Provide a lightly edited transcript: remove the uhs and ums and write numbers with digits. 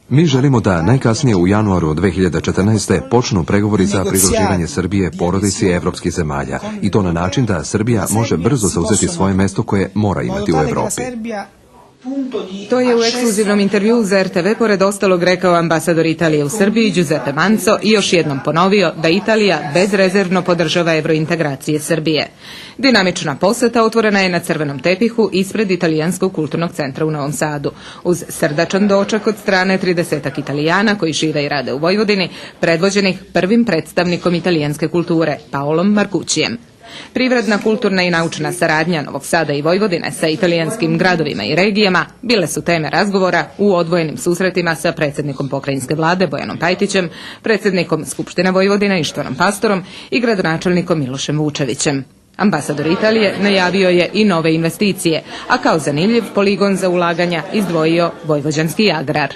Mi želimo da najkasnije u januaru 2014. počnu pregovori za pridruživanje Srbije porodici evropskih zemalja i to na način da Srbija može brzo zauzeti svoje mesto koje mora imati u Evropi. To je u ekskluzivnom intervjuu za RTV pored ostalog rekao ambasador Italije u Srbiji Giuseppe Manzo i još jednom ponovio da Italija bezrezervno podržava evrointegracije Srbije. Dinamična poseta otvorena je na crvenom tepihu ispred Italijanskog kulturnog centra u Novom Sadu. Uz srdačan doček od strane 30 Italijana koji žive i rade u Vojvodini, predvođenih prvim predstavnikom italijanske kulture, Paolom Marcuccijem. Privredna, kulturna i naučna saradnja Novog Sada i Vojvodine sa italijanskim gradovima i regijama bile su teme razgovora u odvojenim susretima sa predsjednikom pokrajinske vlade Bojanom Pajtićem, predsjednikom Skupštine Vojvodine Ištvanom Pastorom i gradonačelnikom Milošem Vučevićem. Ambasador Italije najavio je i nove investicije, a kao zanimljiv poligon za ulaganja izdvojio vojvođanski agrar.